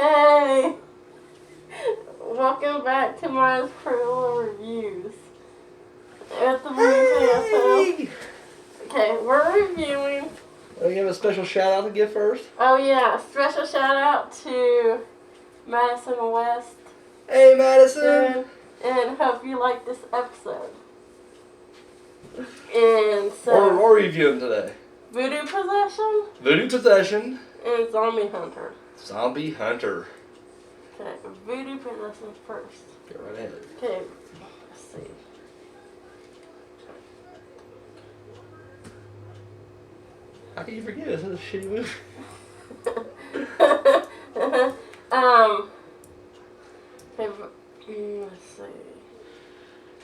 Hey! Welcome back to my Cruel Reviews. It's the movie Hey! Okay, we're reviewing. We have a special shout out to give first. Oh yeah, special shout out to Madison West. Hey Madison! And hope you like this episode. And so What are we reviewing today? Voodoo Possession Voodoo Possession. and Zombie Hunter. Zombie Hunter. Okay, Voodoo Possession first. Go right ahead. Okay, let's see. How can you forget? This is a shitty movie. Let's see.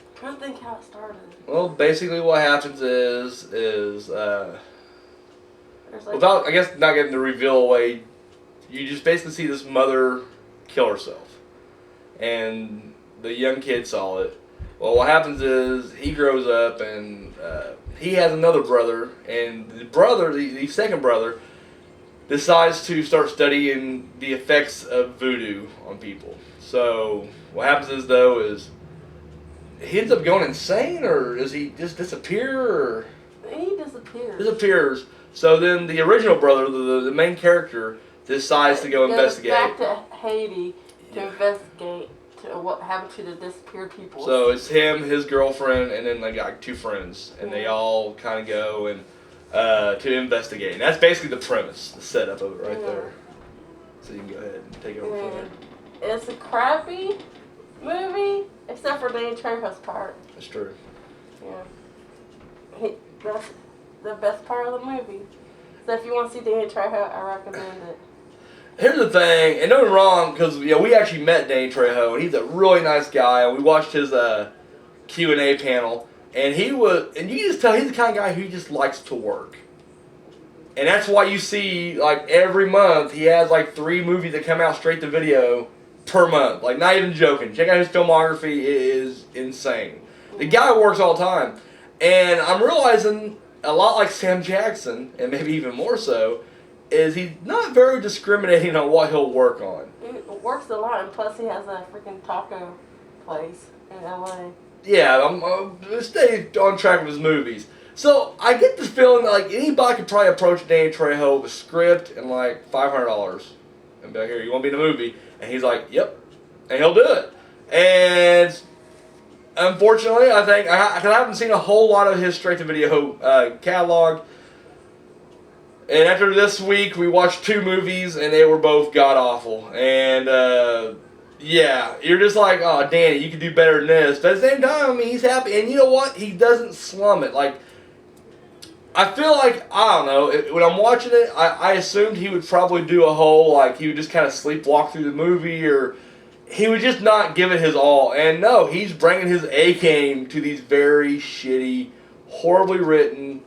I'm trying to think how it started. Well, basically what happens is There's like, without, I guess, not getting the reveal away, you just basically see this mother kill herself. And the young kid saw it. Well, what happens is he grows up and he has another brother, and the brother, the second brother, decides to start studying the effects of voodoo on people. So what happens is, though, is he ends up going insane, or does he just disappear, or he disappears. disappears. So then the original brother, the main character, decides to go investigate. Back to Haiti to investigate to what happened to the disappeared people. So it's him, his girlfriend, and then they got two friends, and they all kind of go and to investigate. And that's basically the premise, the setup of it right there. So you can go ahead and take it over from there. It's a crappy movie, except for Danny Trejo's part. That's true. Yeah. That's the best part of the movie. So if you want to see Danny Trejo, I recommend it. Here's the thing, and don't get me wrong, because we actually met Danny Trejo, and he's a really nice guy, and we watched his Q&A panel, and you can just tell he's the kind of guy who just likes to work. And that's why you see, like, every month, he has, like, 3 movies that come out straight to video per month. Like, not even joking. Check out his filmography. It is insane. The guy works all the time. And I'm realizing, a lot like Sam Jackson, and maybe even more so, is he's not very discriminating on what he'll work on. He works a lot, and plus he has a freaking taco place in LA. Yeah, I'm stay on track with his movies. So I get this feeling that, like, anybody could probably approach Danny Trejo with a script and like $500 and be like, "Here, you want to be in a movie?" And he's like, "Yep," and he'll do it. And unfortunately, I think because I haven't seen a whole lot of his straight-to-video catalog. And after this week, we watched 2 movies, and they were both god-awful. And, yeah, you're just like, "Oh, Danny, you could do better than this." But at the same time, I mean, he's happy. And you know what? He doesn't slum it. Like, I feel like, I don't know, when I'm watching it, I assumed he would probably do a whole, like, he would just kind of sleepwalk through the movie, or he would just not give it his all. And no, he's bringing his A game to these very shitty, horribly written,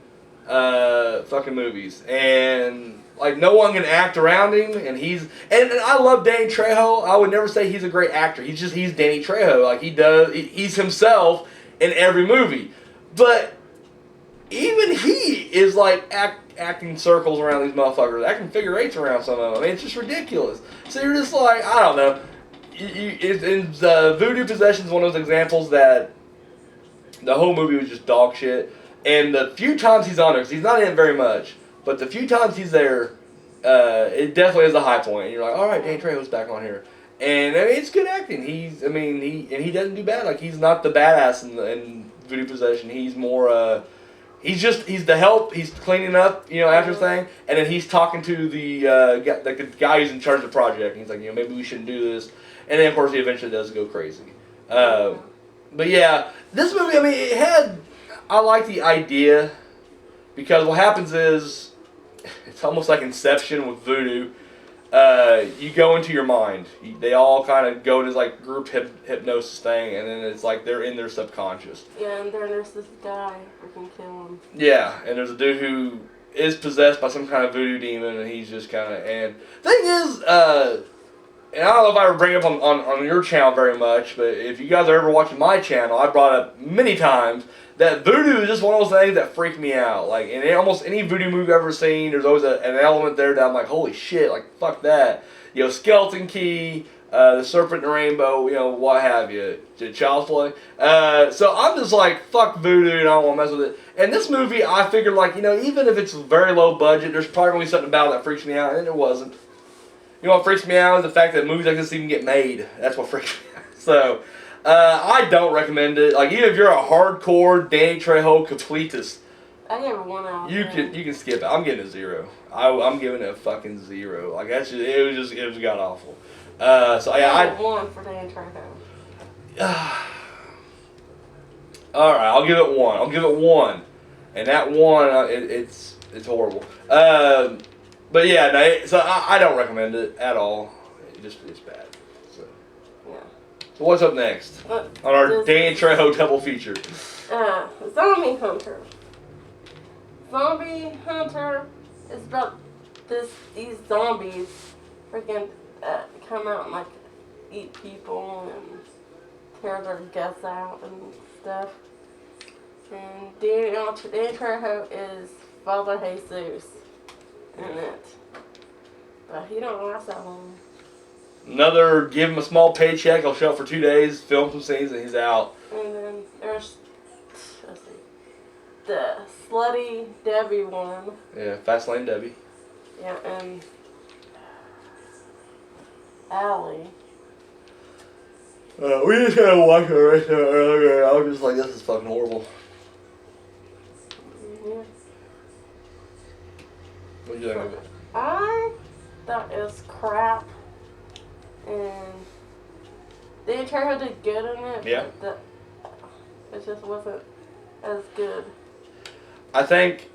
fucking movies, and like no one can act around him, and and I love Danny Trejo. I would never say he's a great actor. He's Danny Trejo. Like he's himself in every movie, but even he is like acting circles around these motherfuckers, acting figure eights around some of them. I mean, it's just ridiculous. So you're just like, I don't know. Voodoo Possession is one of those examples that the whole movie was just dog shit. And the few times he's on it, because he's not in it very much, but the few times he's there, it definitely is a high point. And you're like, all right, Danny Trejo's back on here. And I mean, it's good acting. He doesn't do bad. Like, he's not the badass in Voodoo Possession. He's more, he's the help. He's cleaning up, after thing. And then he's talking to the guy who's in charge of the project. And he's like, maybe we shouldn't do this. And then, of course, he eventually does go crazy. But yeah, this movie, I mean, I like the idea, because what happens is, it's almost like Inception with Voodoo. You go into your mind. They all kind of go into this like group hypnosis thing, and then it's like they're in their subconscious. Yeah, and there's this guy freaking kill him. Yeah, and there's a dude who is possessed by some kind of voodoo demon, and he's just kind of, and thing is, and I don't know if I ever bring it up on your channel very much, but if you guys are ever watching my channel, I brought up many times that voodoo is just one of those things that freak me out. Like, in almost any voodoo movie I've ever seen, there's always an element there that I'm like, holy shit, like, fuck that. Skeleton Key, The Serpent and the Rainbow, what have you, Child's Play. So I'm just like, fuck Voodoo, and I don't want to mess with it. And this movie, I figured, like, even if it's very low budget, there's probably going to be something about it that freaks me out, and it wasn't. You know what freaks me out is the fact that movies like this even get made. That's what freaks me out. So, I don't recommend it. Like, even if you're a hardcore Danny Trejo completist, I gave it 1 out. you can skip it. I'm giving it a 0. I'm giving it a fucking 0. Like, it was god awful. So yeah, I gave it 1 for Danny Trejo. All right, I'll give it 1. I'll give it 1, and that 1, it's horrible. But yeah, no, so I don't recommend it at all. It's bad. So. Yeah. So what's up next on our Danny Trejo double feature? Zombie Hunter. Zombie Hunter is about these zombies freaking come out and like eat people and tear their guts out and stuff. And Danny Trejo is Father Jesus in it, but he don't last that long. Another, give him a small paycheck. He'll show up for 2 days, film some scenes, and he's out. And then there's, let's see, the Slutty Debbie one. Yeah, Fast Lane Debbie. Yeah, and Allie. We just had to watch it right there earlier. I was just like, this is fucking horrible. Yeah. What do you think of it? I thought it was crap, and Danny Trejo did good in it. Yeah. But it just wasn't as good. I think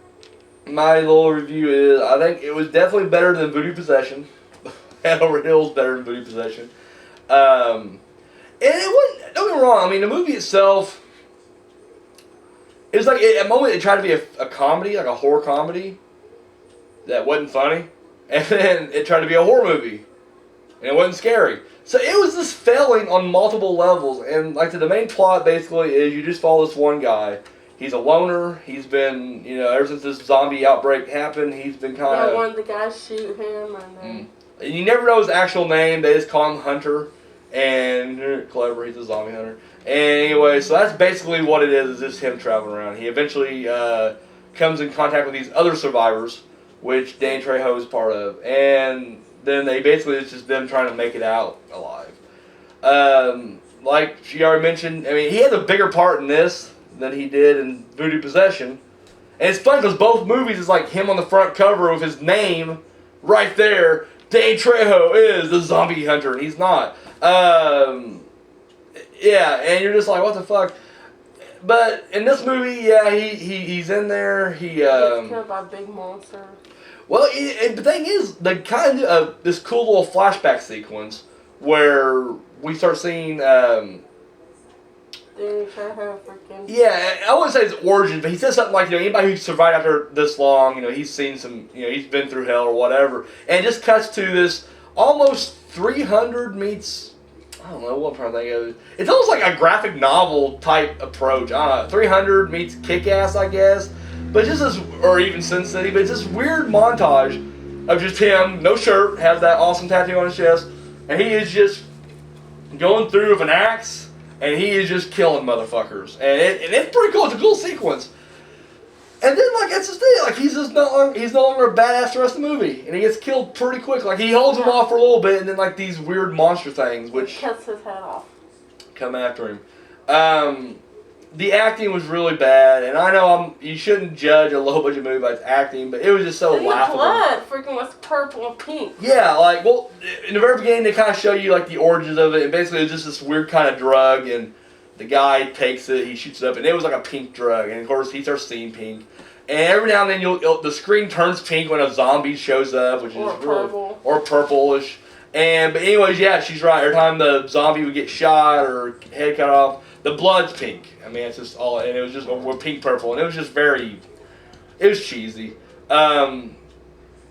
my little review is, I think it was definitely better than Voodoo Possession. Head Over Heels better than Voodoo Possession. And it wasn't, don't get me wrong, I mean, the movie itself, it was like, at a moment it tried to be a comedy, like a horror comedy, that wasn't funny. And then it tried to be a horror movie, and it wasn't scary. So it was just failing on multiple levels. And like the main plot basically is you just follow this one guy. He's a loner. He's been, ever since this zombie outbreak happened, he's been kind of... Yeah, one of the guys shoot him, and then... And you never know his actual name. They just call him Hunter. And clever, he's a zombie hunter. And anyway, so that's basically what it is just him traveling around. He eventually comes in contact with these other survivors, which Danny Trejo is part of. And then it's just them trying to make it out alive. Like she already mentioned, I mean, he has a bigger part in this than he did in Voodoo Possession. And it's funny because both movies is like him on the front cover with his name right there. Danny Trejo is the zombie hunter, and he's not. Yeah, and you're just like, what the fuck? But in this movie, yeah, he's in there. He gets killed by a big monster. Well, and the thing is, the kind of this cool little flashback sequence where we start seeing. Danny Trejo freaking. Yeah, I wouldn't say his origin, but he says something like, anybody who survived after this long, he's seen some, he's been through hell or whatever, and it just cuts to this almost 300 meets. I don't know what I'm trying to think of. It's almost like a graphic novel type approach. 300 meets Kick-Ass, I guess. But just this, or even Sin City, but it's this weird montage of just him, no shirt, has that awesome tattoo on his chest, and he is just going through with an axe, and he is just killing motherfuckers. And it's pretty cool. It's a cool sequence. And then, like, that's the thing. Like, he's no longer a badass the rest of the movie. And he gets killed pretty quick. Like, he holds him off for a little bit, and then, like, these weird monster things, which... cuts his head off. Come after him. The acting was really bad. And I know you shouldn't judge a low-budget movie by its acting, but it was just so laughable. The blood freaking was purple and pink. Yeah, like, well, in the very beginning, they kind of show you, like, the origins of it. And basically, it's just this weird kind of drug, and the guy takes it, he shoots it up, and it was like a pink drug. And, of course, he starts seeing pink. And every now and then, the screen turns pink when a zombie shows up, which is purple. Or purplish. But anyways, yeah, she's right. Every time the zombie would get shot or head cut off, the blood's pink. I mean, it's just all, and it was just pink purple, and it was just it was cheesy. Yeah,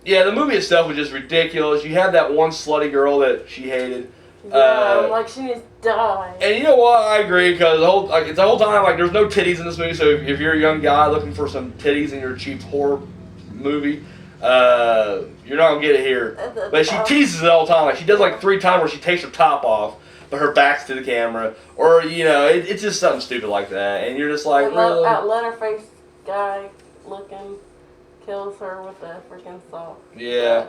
the movie itself was just ridiculous. You had that one slutty girl that she hated. Yeah, like she needs to die. And you know what? I agree, because it's the whole time, like, there's no titties in this movie, so if you're a young guy looking for some titties in your cheap horror movie, You're not gonna get it here. But she teases it all the time. Like she does like 3 times where she takes her top off, but her back's to the camera, or it's just something stupid like that, and you're just like, really? That Leatherface guy looking kills her with the freaking saw. Yeah,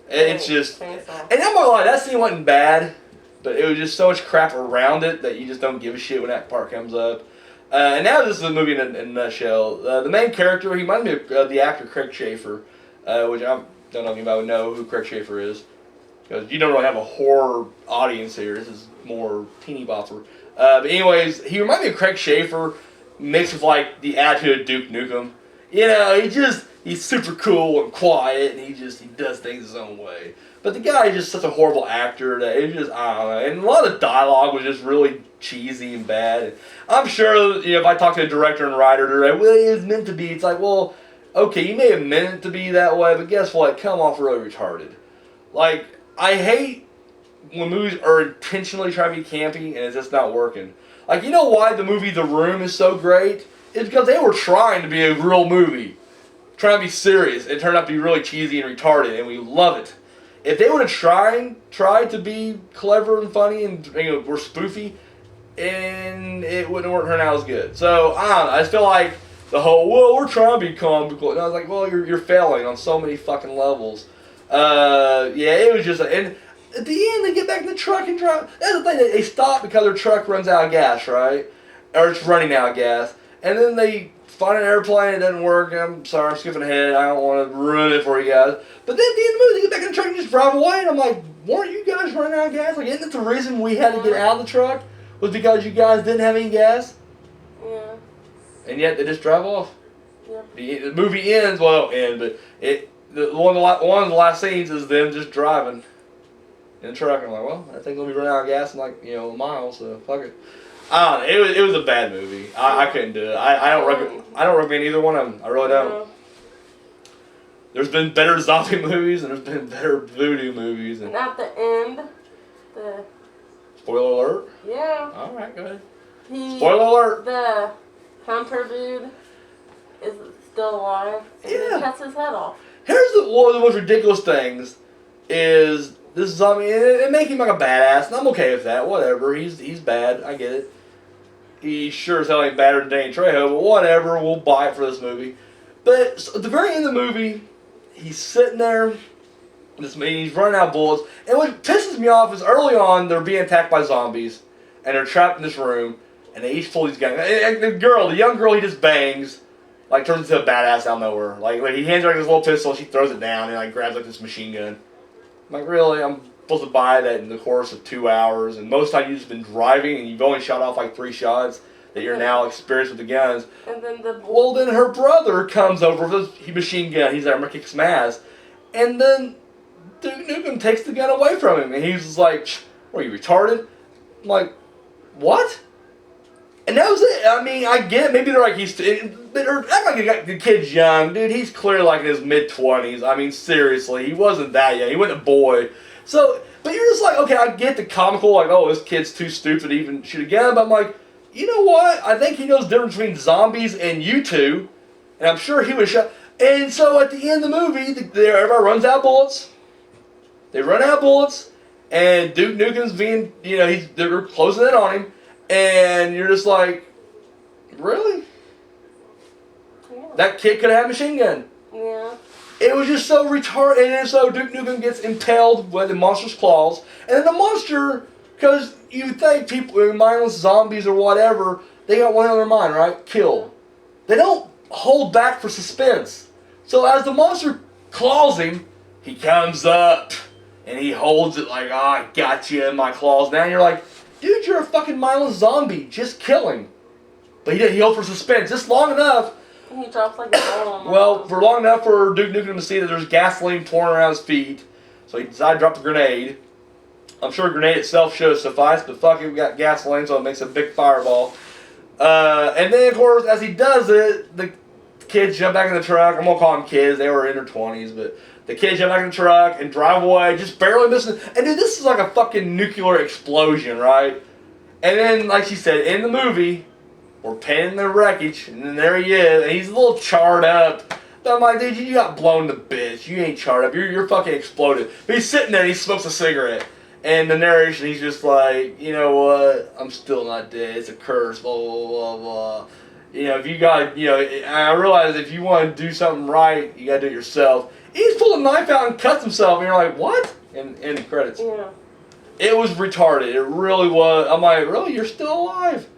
it's just, and I'm not gonna lie, that scene wasn't bad, but it was just so much crap around it that you just don't give a shit when that part comes up. And now this is a movie in a nutshell. The main character, he reminds me of the actor Craig Schaefer, which I don't know if anybody would know who Craig Schaefer is, because you don't really have a horror audience here. This is more teeny bopper. But anyways, he reminds me of Craig Schaefer mixed with like the attitude of Duke Nukem. He's super cool and quiet, and he does things his own way. But the guy is just such a horrible actor that it just, I don't know. And a lot of the dialogue was just really cheesy and bad. And I'm sure, if I talk to a director and writer, they're like, well, it was meant to be. It's like, well, okay, you may have meant it to be that way, but guess what? It come off really retarded. Like, I hate when movies are intentionally trying to be campy and it's just not working. Like, you know why the movie The Room is so great? It's because they were trying to be a real movie. Trying to be serious. It turned out to be really cheesy and retarded, and we love it. If they would have tried to be clever and funny and were spoofy, and it wouldn't have turned out as good. So, I don't know. I just feel like the whole, well, we're trying to be comical. And I was like, well, you're failing on so many fucking levels. It was just, and at the end, they get back in the truck and drive. That's the thing, they stop because their truck runs out of gas, right? Or it's running out of gas. And then they find an airplane, it doesn't work. I'm sorry, I'm skipping ahead. I don't want to ruin it for you guys. But then at the end of the movie, they get back in the truck and just drive away. And I'm like, weren't you guys running out of gas? Like, isn't it the reason we had to get out of the truck? Was because you guys didn't have any gas? Yeah. And yet they just drive off. Yep. The movie ends, well, it don't end, but one of the last scenes is them just driving in the truck. I'm like, well, that thing's gonna be running out of gas in like a mile, so fuck it. I don't know. It was a bad movie. I couldn't do it. I don't recommend either one of them. I really don't. There's been better zombie movies and there's been better voodoo movies. And at the end, Spoiler alert? Yeah. All right, go ahead. Spoiler alert. The hunter dude is still alive. And he cuts his head off. Here's one of the most ridiculous things is this zombie. It makes him like a badass, and I'm okay with that. Whatever. He's bad. I get it. He sure as hell ain't badder than Danny Trejo, but whatever. We'll buy it for this movie. But so at the very end of the movie, he's sitting there. He's running out of bullets. And what pisses me off is early on they're being attacked by zombies, and they're trapped in this room, and they each pull these guns. And the young girl he just bangs, like turns into a badass out of nowhere. Like he hands her like this little pistol, she throws it down, and like grabs like this machine gun. I'm like, really? I'm supposed to buy that in the course of 2 hours, and most of the time you've just been driving, and you've only shot off like 3 shots. That you're now experienced with the guns. And then then her brother comes over with his machine gun. He's like, I'm gonna kick some ass. And then Duke Nukem takes the gun away from him. And he's just like, are you retarded? I'm like, what? And that was it. I mean, I get it. Maybe they're like, act like the kid's young. Dude, he's clearly like in his mid-20s. I mean, seriously, he wasn't that young. He wasn't a boy. So, but you're just like, okay, I get the comical, like, oh, this kid's too stupid to even shoot a gun. But I'm like, you know what? I think he knows the difference between zombies and you two. And I'm sure he would shot. And so at the end of the movie, everybody runs out of bullets. They run out of bullets. And Duke Nukem's being, they're closing in on him. And you're just like, really? Yeah. That kid could have had a machine gun. Yeah. It was just so retarded. And so Duke Nukem gets impaled by the monster's claws. And then the monster, because you think people, mindless zombies or whatever, they got one on their mind, right? Kill. They don't hold back for suspense. So as the monster claws him, he comes up and he holds it like, I got you in my claws. Now you're like, dude, you're a fucking mindless zombie. Just kill him. But he held for suspense just long enough. And he drops like a ball on Well, for long enough for Duke Nukem to see that there's gasoline pouring around his feet. So he decided to drop the grenade. I'm sure a grenade itself should have sufficed, but fuck it, we got gasoline, so it makes a big fireball. And then, of course, as he does it, the kids jump back in the truck. I'm going to call them kids. They were in their 20s, but the kids jump back in the truck and drive away, just barely missing. And dude, this is like a fucking nuclear explosion, right? And then, like she said, in the movie, we're panning the wreckage, and then there he is, and he's a little charred up. I'm like, dude, you got blown to bits. You ain't charred up. You're fucking exploded. But he's sitting there and he smokes a cigarette. And the narration, he's just like, you know what? I'm still not dead. It's a curse. Blah, blah, blah, blah. You know, if you got, you know, I realize if you want to do something right, you got to do it yourself. He just pulled a knife out and cuts himself. And you're like, what? And the credits. Yeah. It was retarded. It really was. I'm like, really? You're still alive?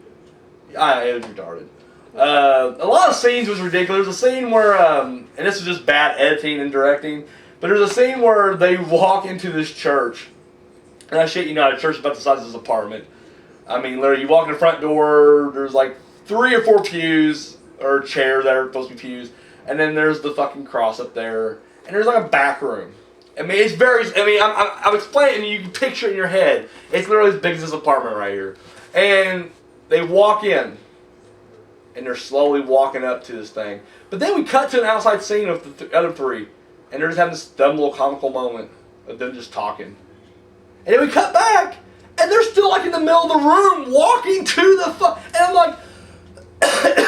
It was retarded. A lot of scenes was ridiculous. There's a scene where, and this is just bad editing and directing, but there's a scene where they walk into this church. And I shit you not, a church about the size of this apartment. I mean, literally, you walk in the front door, there's like 3 or 4 pews, or chairs that are supposed to be pews, and then there's the fucking cross up there, and there's like a back room. I mean, it's very, I'm explaining, you can picture it in your head. It's literally as big as this apartment right here. And they walk in, and they're slowly walking up to this thing. But then we cut to an outside scene of the other 3, and they're just having this dumb little comical moment of them just talking. And then we cut back, and they're still like in the middle of the room walking to the and I'm like,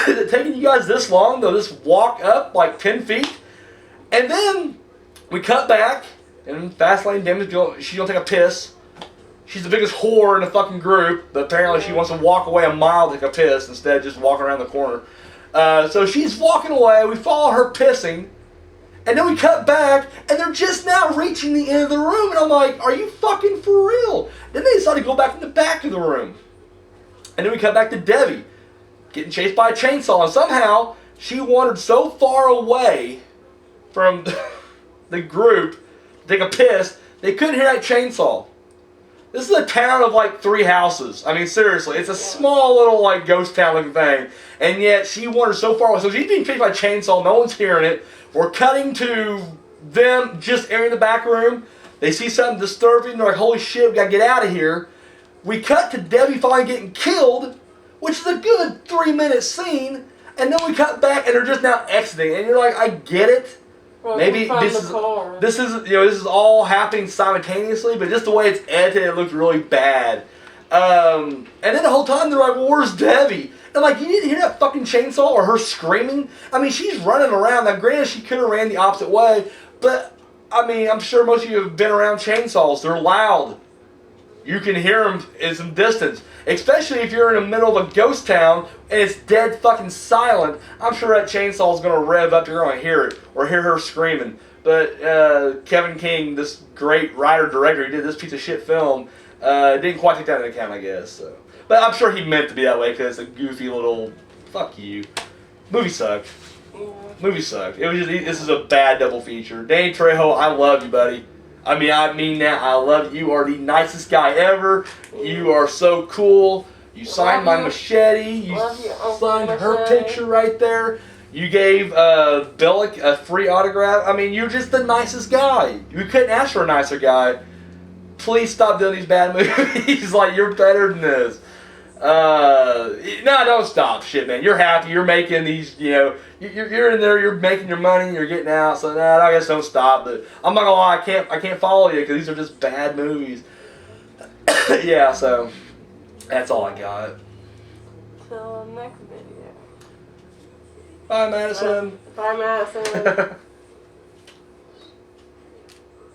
is it taking you guys this long to just walk up like 10 feet? And then we cut back, and Fast Lane Dem she's gonna take a piss. She's the biggest whore in the fucking group, but apparently she wants to walk away a mile to take a piss instead of just walking around the corner. So she's walking away, we follow her pissing, and then we cut back, and they're just now reaching the end of the room, and I'm like, are you fucking for real? Then they decide to go back in the back of the room. And then we cut back to Debbie, getting chased by a chainsaw, and somehow she wandered so far away from the group to take a piss, they couldn't hear that chainsaw. This is a town of like 3 houses. I mean, seriously, it's a small little like ghost town looking thing, and yet she wandered so far away. So she's being chased by a chainsaw, no one's hearing it. We're cutting to them just entering the back room. They see something disturbing. They're like, holy shit, we gotta get out of here. We cut to Debbie finally getting killed, which is a good 3-minute scene. And then we cut back and they're just now exiting. And you're like, I get it. Well, Maybe this is all happening simultaneously, but just the way it's edited, it looks really bad. And then the whole time they're like, well, where's Debbie? And like, you didn't hear that fucking chainsaw or her screaming? I mean, she's running around. Now, granted, she could have ran the opposite way, but I mean, I'm sure most of you have been around chainsaws. They're loud. You can hear them in some distance. Especially if you're in the middle of a ghost town and it's dead fucking silent. I'm sure that chainsaw is going to rev up. You're going to hear it or hear her screaming. But Kevin King, this great writer-director, he did this piece of shit film, didn't quite take that into account, I guess. So. But I'm sure he meant to be that way because it's a goofy little, fuck you. Movie sucked. Movie sucked. It was just, this is a bad double feature. Danny Trejo, I love you, buddy. I mean that. I love you. You are the nicest guy ever. You are so cool. You signed my machete. You signed her picture right there. You gave Billick a free autograph. I mean, you're just the nicest guy. You couldn't ask for a nicer guy. Please stop doing these bad movies. Like, you're better than this. No, don't stop. Shit, man. You're happy. You're making these, you know, you're in there, you're making your money, you're getting out, so nah, I guess don't stop. But I'm not gonna lie, I can't follow you because these are just bad movies. Yeah, so that's all I got. Till next video. Bye, Madison. Bye, Madison.